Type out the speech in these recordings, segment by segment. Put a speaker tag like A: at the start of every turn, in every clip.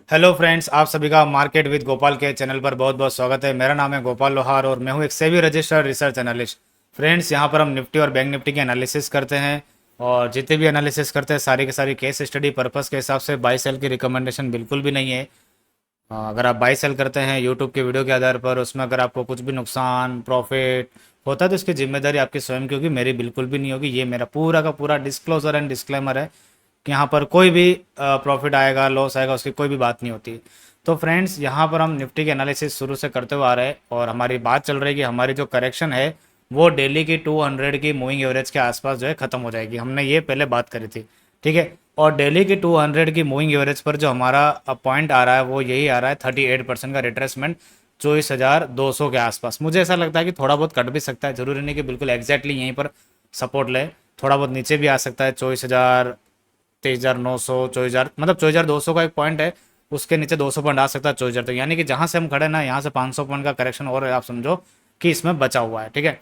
A: Hello friends, आप सभी का मार्केट विद गोपाल के चैनल पर बहुत बहुत स्वागत है। मेरा नाम है गोपाल लोहार और मैं हूं एक SEBI registered research analyst. Friends, यहां पर हम निफ्टी और बैंक निफ्टी की एनालिसिस करते हैं और जितने भी एनालिसिस करते हैं सारी की सारी केस स्टडी पर्पस के हिसाब से, बाई सेल की रिकमेंडेशन बिल्कुल भी नहीं है। अगर आप बाई सेल करते हैं यूट्यूब के वीडियो के आधार पर, उसमें अगर आपको कुछ भी नुकसान प्रॉफिट होता है तो इसकी जिम्मेदारी आपकी स्वयं की होगी, मेरी बिल्कुल भी नहीं होगी। ये मेरा पूरा का पूरा डिस्क्लोजर एंड डिस्क्लेमर है कि यहाँ पर कोई भी प्रॉफिट आएगा लॉस आएगा उसकी कोई भी बात नहीं होती। तो फ्रेंड्स, यहाँ पर हम निफ्टी के एनालिसिस शुरू से करते हुए आ रहे हैं और हमारी बात चल रही है कि हमारी जो करेक्शन है वो डेली की 200 की मूविंग एवरेज के आसपास जो है ख़त्म हो जाएगी। हमने ये पहले बात करी थी, ठीक है। और डेली की 200 की मूविंग एवरेज पर जो हमारा पॉइंट आ रहा है वो यही आ रहा है 38% का रिट्रेसमेंट 24,200 के आसपास। मुझे ऐसा लगता है कि थोड़ा बहुत कट भी सकता है, ज़रूरी नहीं कि बिल्कुल एग्जैक्टली यहीं पर सपोर्ट ले, थोड़ा बहुत नीचे भी आ सकता है। 23,900 24,000 मतलब 24,200 का एक पॉइंट है, उसके नीचे 200 पॉइंट आ सकता है 24,000 तक। यानी कि जहाँ से हम खड़े ना, यहाँ से 500 पॉइंट का करेक्शन और आप समझो कि इसमें बचा हुआ है, ठीक है।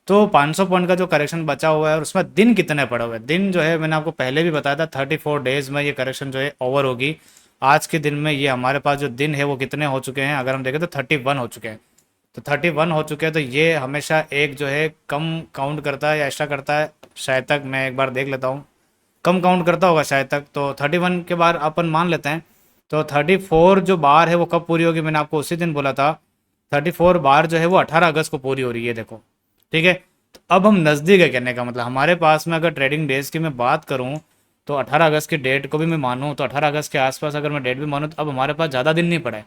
A: तो 500 पॉइंट का जो करेक्शन बचा हुआ है और उसमें दिन कितने पड़े हुए हैं, दिन जो है मैंने आपको पहले भी बताया था 34 डेज में ये करेक्शन जो है ओवर होगी। आज के दिन में ये हमारे पास जो दिन है वो कितने हो चुके हैं, अगर हम देखें तो 31 हो चुके हैं। तो 31 हो चुके हैं, तो ये हमेशा एक जो है कम काउंट करता है या एक्स्ट्रा करता है, शायद तक मैं एक बार देख लेता हूँ। कम काउंट करता होगा शायद तक, तो 31 के बाद अपन मान लेते हैं। तो 34 जो बार है वो कब पूरी होगी, मैंने आपको उसी दिन बोला था। 34 बार जो है वो 18 अगस्त को पूरी हो रही है, देखो, ठीक है। तो अब हम नज़दीक है, कहने का मतलब हमारे पास में अगर ट्रेडिंग डेज की मैं बात करूं तो 18 अगस्त की डेट को भी मैं मानूं तो 18 अगस्त के आसपास अगर मैं डेट भी मानूं तो अब हमारे पास ज़्यादा दिन नहीं पड़े।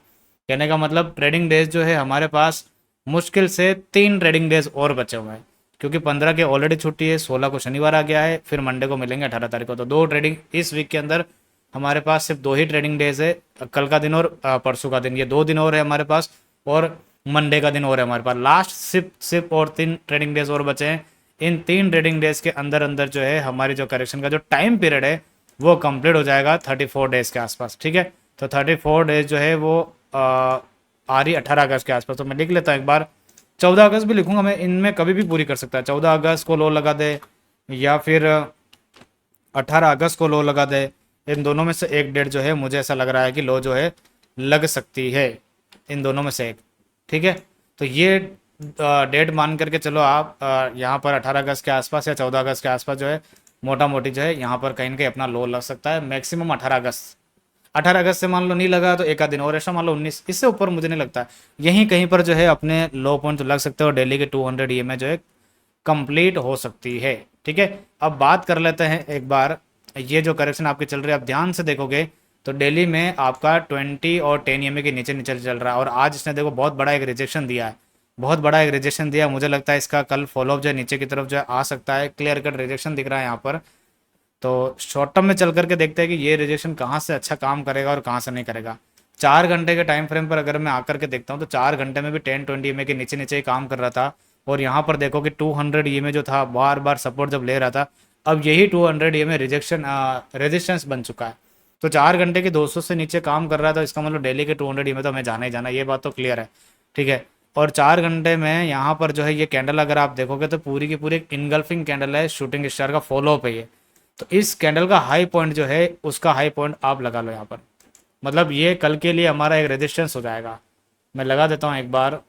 A: कहने का मतलब ट्रेडिंग डेज जो है हमारे पास मुश्किल से 3 ट्रेडिंग डेज और बचे हुए हैं, क्योंकि 15 के ऑलरेडी छुट्टी है, 16 को शनिवार आ गया है, फिर मंडे को मिलेंगे 18 तारीख को। तो 2 ट्रेडिंग इस वीक के अंदर हमारे पास सिर्फ 2 ही ट्रेडिंग डेज है, कल का दिन और परसों का दिन, ये 2 दिन और है हमारे पास। और मंडे का दिन और है हमारे पास, लास्ट सिर्फ सिर्फ और 3 ट्रेडिंग डेज और बचे हैं। इन 3 ट्रेडिंग डेज के अंदर अंदर जो है हमारी जो करेक्शन का जो टाइम पीरियड है वो कंप्लीट हो जाएगा 34 डेज के आसपास, ठीक है। तो 34 डेज जो है वो आ रही 18 अगस्त के आसपास। तो मैं लिख लेता हूँ एक बार, 14 अगस्त भी लिखूंगा मैं, इनमें कभी भी पूरी कर सकता है। 14 अगस्त को लो लगा दे या फिर 18 अगस्त को लो लगा दे, इन दोनों में से एक डेट जो है मुझे ऐसा लग रहा है कि लो जो है लग सकती है, इन दोनों में से एक, ठीक है। तो ये डेट मान करके चलो आप, यहाँ पर 18 अगस्त के आसपास या 14 अगस्त के आसपास जो है मोटा मोटी जो है यहाँ पर कहीं ना कहीं अपना लो लग सकता है। मैक्सिमम 18 अगस्त, 18 अगस्त से मान लो नहीं लगा तो एक आध दिन और ऐसा मान लो 19, इससे ऊपर मुझे नहीं लगता। यहीं कहीं पर जो है अपने लो पॉइंट लग सकते हो, डेली के 200 ईएमए जो है कंप्लीट हो सकती है, ठीक है। अब बात कर लेते हैं एक बार, ये जो करेक्शन आपकी चल रही है आप ध्यान से देखोगे तो डेली में आपका 20 और 10 ईएमए के नीचे नीचे चल रहा है। और आज इसने देखो बहुत बड़ा एक रिजेक्शन दिया है, बहुत बड़ा एक रिजेक्शन दिया। मुझे लगता है इसका कल फॉलोअप जो है नीचे की तरफ जो है आ सकता है, क्लियर कट रिजेक्शन दिख रहा है यहाँ पर। तो शॉर्ट टर्म में चल करके देखते हैं कि ये रिजेक्शन कहाँ से अच्छा काम करेगा और कहाँ से नहीं करेगा। 4 घंटे के टाइम फ्रेम पर अगर मैं आकर के देखता हूँ तो 4 घंटे में भी 10-20 ईएमए के नीचे नीचे ही काम कर रहा था। और यहाँ पर देखो कि 200 ईएमए जो था बार बार सपोर्ट जब ले रहा था, अब यही 200 ईएमए रिजेक्शन रेजिस्टेंस बन चुका है। तो 4 घंटे की 200 से नीचे काम कर रहा था, इसका मतलब डेली के 200 ईएमए तो हमें जाना ही जाना, ये बात तो क्लियर है, ठीक है। और 4 घंटे में यहाँ पर जो है ये कैंडल अगर आप देखोगे तो पूरी की पूरी इनगल्फिंग कैंडल है, शूटिंग स्टार का फॉलो अप है ये। तो इस कैंडल का हाई पॉइंट जो है उसका हाई पॉइंट आप लगा लो यहाँ पर, मतलब ये कल के लिए हमारा एक रेजिस्टेंस हो जाएगा। मैं लगा देता हूँ एक बार,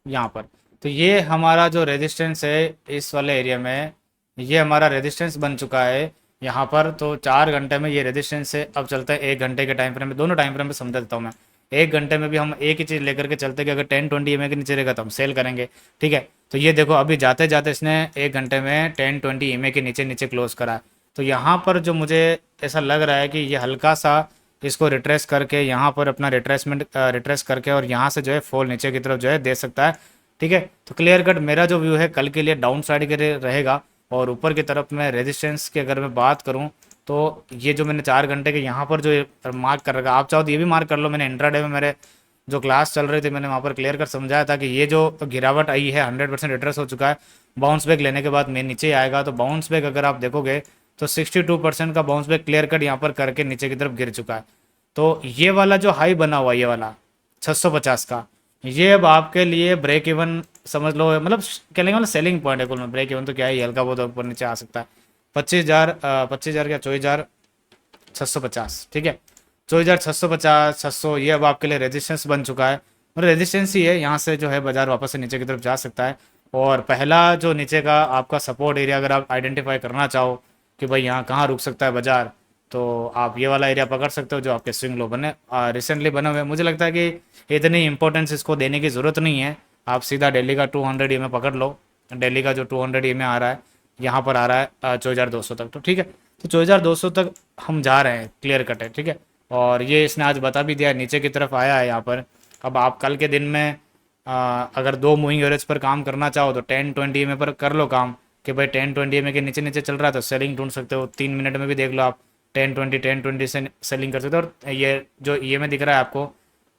A: यहाँ पर। तो ये हमारा जो रेजिस्टेंस है इस वाले एरिया में, ये हमारा रेजिस्टेंस बन चुका है यहाँ पर। तो 4 घंटे में ये रेजिस्टेंस है। अब चलते हैं 1 घंटे के टाइम फ्रेम में, दोनों टाइम फ्रेम में समझा देता हूँ मैं। 1 घंटे में भी हम एक ही चीज़ लेकर के चलते कि अगर 10-20 ईएमए के नीचे रहेगा तो हम सेल करेंगे, ठीक है। तो ये देखो अभी जाते जाते इसने 1 घंटे में 10-20 ईएमए के नीचे नीचे क्लोज करा है। तो यहाँ पर जो मुझे ऐसा लग रहा है कि ये हल्का सा इसको रिट्रेस करके यहाँ पर अपना रिट्रेस करके और यहाँ से जो है फॉल नीचे की तरफ जो है दे सकता है, ठीक है। तो क्लियर कट मेरा जो व्यू है कल के लिए डाउन साइड के लिए रहेगा। और ऊपर की तरफ में रेजिस्टेंस की अगर मैं बात करूँ तो ये जो मैंने 4 घंटे के यहाँ पर जो मार्क कर रखा, आप चाहो तो ये भी मार्क कर लो। मैंने इंट्राडे में मेरे जो क्लास चल रही थी मैंने वहाँ पर क्लियर कर समझाया था कि ये जो गिरावट आई है 100% रिट्रेस हो चुका है। बाउंस बैक लेने के बाद मैं नीचे आएगा, तो बाउंस बैक अगर आप देखोगे तो 62% का बाउंस बैक क्लियर कट यहाँ पर करके नीचे की तरफ गिर चुका है। तो ये वाला जो हाई बना हुआ ये वाला 650 का, ये अब आपके लिए ब्रेक इवन समझ लो, मतलब क्या लेंगे, मतलब सेलिंग पॉइंट है कुल में। ब्रेक इवन तो क्या है, ये हल्का बहुत ऊपर नीचे आ सकता है। 25,000, 25,000 क्या, 24,650, ठीक है। 24,650, 600, ये अब आपके लिए रेजिस्टेंस बन चुका है, मतलब रेजिस्टेंस ही है। यहाँ से जो है बाजार वापस से नीचे की तरफ जा सकता है। और पहला जो नीचे का आपका सपोर्ट एरिया अगर आप आइडेंटिफाई करना चाहो कि भाई यहाँ कहाँ रुक सकता है बाजार, तो आप ये वाला एरिया पकड़ सकते हो जो आपके स्विंग लो बने रिसेंटली बने हुए हैं। मुझे लगता है कि इतनी इंपॉर्टेंस इसको देने की ज़रूरत नहीं है। आप सीधा दिल्ली का 200 EMA पकड़ लो। दिल्ली का जो 200 EMA आ रहा है, यहाँ पर आ रहा है 24,200 तक, तो ठीक है। तो 24,200 तक हम जा रहे हैं, क्लियर कट है, ठीक है। और ये इसने आज बता भी दिया, नीचे की तरफ आया है यहाँ पर। अब आप कल के दिन में अगर दो मूविंग एवरेज पर काम करना चाहो तो 10-20 EMA पर कर लो काम, कि भाई 10-20 EMA के नीचे नीचे चल रहा है तो सेलिंग ढूंढ सकते हो। 3 मिनट में भी देख लो आप, 10-20 से सेलिंग कर सकते हो। और ये जो EMA दिख रहा है आपको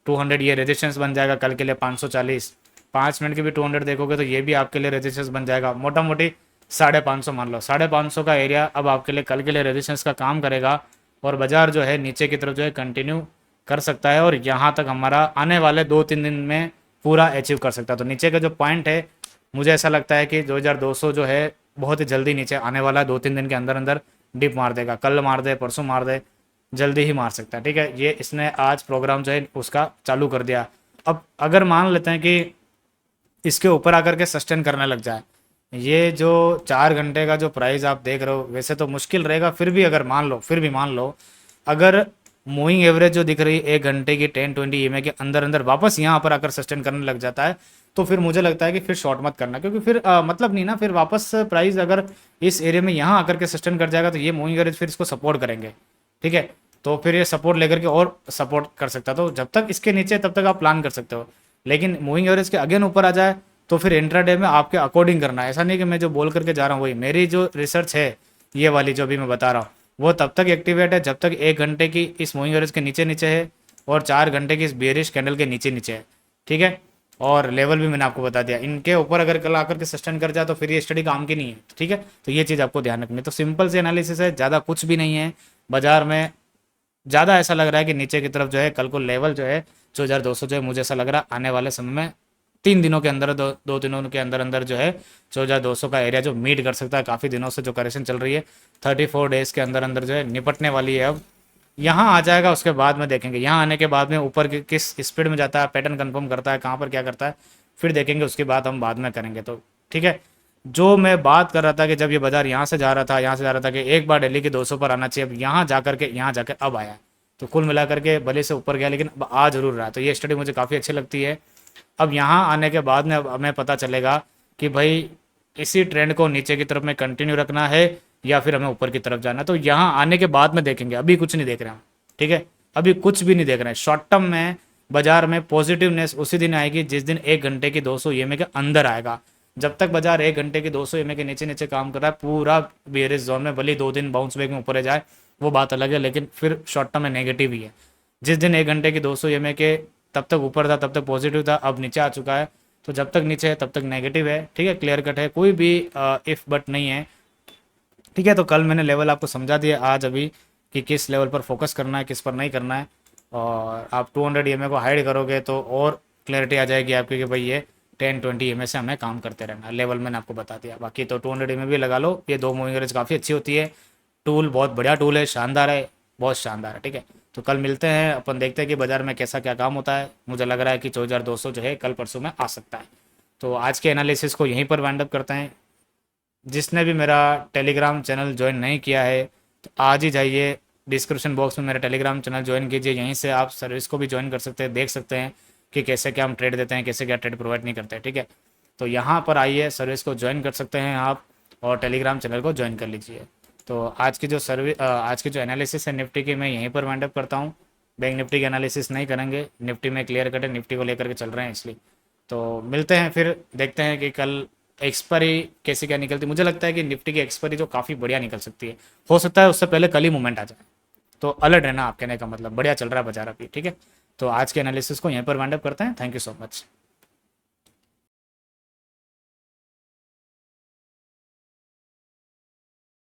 A: 200, ये रेजिस्टेंस बन जाएगा कल के लिए 540। 5 मिनट के भी 200 देखोगे तो ये भी आपके लिए रेजिस्टेंस बन जाएगा, मोटा मोटी 550 मान लो। 550 का एरिया अब आपके लिए कल के लिए रेजिस्टेंस का काम करेगा। और बाजार जो है नीचे की तरफ जो है कंटिन्यू कर सकता है, और यहाँ तक हमारा आने वाले 2-3 दिन में पूरा अचीव कर सकता है। तो नीचे का जो पॉइंट है, मुझे ऐसा लगता है कि 2200 जो है बहुत ही जल्दी नीचे आने वाला है, 2-3 दिन के अंदर अंदर डिप मार देगा। कल मार दे, परसों मार दे, जल्दी ही मार सकता है, ठीक है। ये इसने आज प्रोग्राम जो है उसका चालू कर दिया। अब अगर मान लेते हैं कि इसके ऊपर आकर के सस्टेन करने लग जाए, ये जो 4 घंटे का जो प्राइस आप देख रहे हो, वैसे तो मुश्किल रहेगा, फिर भी अगर मान लो, फिर भी मान लो अगर मूविंग एवरेज जो दिख रही है 1 घंटे की 10-20 EMA के अंदर अंदर वापस यहाँ पर आकर सस्टेन करने लग जाता है, तो फिर मुझे लगता है कि फिर शॉर्ट मत करना, क्योंकि फिर मतलब नहीं ना, फिर वापस प्राइस अगर इस एरिया में यहाँ आकर के सस्टेन कर जाएगा तो ये मूविंग एवरेज फिर इसको सपोर्ट करेंगे, ठीक है। तो फिर ये सपोर्ट लेकर के और सपोर्ट कर सकता है, तो जब तक इसके नीचे तब तक आप प्लान कर सकते हो। लेकिन मूविंग एवरेज के अगेन ऊपर आ जाए तो फिर इंट्राडे में आपके अकॉर्डिंग करना है। ऐसा नहीं कि मैं जो बोल करके जा रहा हूँ वही, मेरी जो रिसर्च है ये वाली जो भी मैं बता रहा हूँ वो तब तक एक्टिवेट है जब तक 1 घंटे की इस मूविंग एवरेज के नीचे नीचे है और 4 घंटे की इस बेरिश कैंडल के नीचे नीचे है, ठीक है। और लेवल भी मैंने आपको बता दिया, इनके ऊपर अगर कल आकर के सस्टेन कर जाए तो फिर ये स्टडी काम की नहीं है, ठीक है। तो ये चीज़ आपको ध्यान रखनी है। तो सिंपल सी एनालिसिस है, ज़्यादा कुछ भी नहीं है बाजार में। ज़्यादा ऐसा लग रहा है कि नीचे की तरफ जो है कल को लेवल जो है 2200 जो है, मुझे ऐसा लग रहा है आने वाले समय में 3 दिनों के अंदर, दो दिनों के अंदर अंदर जो है 2200 का एरिया जो मीट कर सकता है। काफ़ी दिनों से जो करेक्शन चल रही है 34 डेज के अंदर अंदर जो है निपटने वाली है। अब यहाँ आ जाएगा, उसके बाद में देखेंगे यहाँ आने के बाद में ऊपर किस स्पीड में जाता है, पैटर्न कंफर्म करता है, कहाँ पर क्या करता है, फिर देखेंगे, उसकी बात हम बाद में करेंगे। तो ठीक है, जो मैं बात कर रहा था कि जब ये बाजार यहाँ से जा रहा था, यहाँ से जा रहा था कि एक बार दिल्ली के 200 पर आना चाहिए, अब यहाँ जा करके यहाँ जाकर अब आया है। तो कुल मिलाकर के भले से ऊपर गया लेकिन अब आ जरूर रहा है। तो ये स्टडी मुझे काफ़ी अच्छी लगती है। अब यहाँ आने के बाद में अब हमें पता चलेगा कि भाई इसी ट्रेंड को नीचे की तरफ में कंटिन्यू रखना है या फिर हमें ऊपर की तरफ जाना है। तो यहाँ आने के बाद में देखेंगे, अभी कुछ नहीं देख रहे हम, ठीक है। अभी कुछ भी नहीं देख रहे हैं। शॉर्ट टर्म में बाजार में पॉजिटिवनेस उसी दिन आएगी जिस दिन 1 घंटे की 200 EMA के अंदर आएगा। जब तक बाजार 1 घंटे की 200 EMA के नीचे नीचे काम कर रहा है पूरा बेरिश जोन में, भले 2 दिन बाउंस बैक में ऊपर जाए वो बात अलग है, लेकिन फिर शॉर्ट टर्म में नेगेटिव ही है। जिस दिन 1 घंटे की 200 EMA के तब तक ऊपर था तब तक पॉजिटिव था, अब नीचे आ चुका है, तो जब तक नीचे है तब तक नेगेटिव है, ठीक है। क्लियर कट है, कोई भी इफ बट नहीं है, ठीक है। तो कल मैंने लेवल आपको समझा दिया, आज अभी कि किस लेवल पर फोकस करना है, किस पर नहीं करना है। और आप 200 EMA को हाइड करोगे तो और क्लैरिटी आ जाएगी आपकी कि भाई ये 10-20 EMA से हमें काम करते रहना है। लेवल मैंने आपको बता दिया, बाकी तो 200 EMA भी लगा लो। ये दो मूविंग एवरेज काफ़ी अच्छी होती है, टूल बहुत बढ़िया टूल है, शानदार है, बहुत शानदार है, ठीक है। तो कल मिलते हैं, अपन देखते हैं कि बाजार में कैसा क्या काम होता है। मुझे लग रहा है कि 4200 जो है कल परसों में आ सकता है। तो आज के एनालिसिस को यहीं पर वाइंड अप करते हैं। जिसने भी मेरा टेलीग्राम चैनल ज्वाइन नहीं किया है तो आज ही जाइए, डिस्क्रिप्शन बॉक्स में मेरा टेलीग्राम चैनल ज्वाइन कीजिए। यहीं से आप सर्विस को भी ज्वाइन कर सकते हैं, देख सकते हैं कि कैसे क्या हम ट्रेड देते हैं, कैसे क्या ट्रेड प्रोवाइड नहीं करते हैं, ठीक है। तो यहाँ पर आइए, सर्विस को ज्वाइन कर सकते हैं आप और टेलीग्राम चैनल को ज्वाइन कर लीजिए। तो आज की जो आज की जो एनालिसिस है निफ्टी की, मैं यहीं पर वाइंड अप करता हूँ। बैंक निफ्टी की एनालिसिस नहीं करेंगे, निफ्टी में क्लियर कट है, निफ्टी को लेकर के चल रहे हैं इसलिए। तो मिलते हैं फिर, देखते हैं कि कल एक्सपायरी कैसे क्या निकलती है। मुझे लगता है कि निफ्टी की एक्सपायरी जो काफ़ी बढ़िया निकल सकती है, हो सकता है उससे पहले कल ही मूवमेंट आ जाए। तो अलर्ट रहना, आप कहने का मतलब बढ़िया चल रहा है बाजार अभी, ठीक है। तो आज के एनालिसिस को यहीं पर वाइंड अप करते हैं। Thank you so much.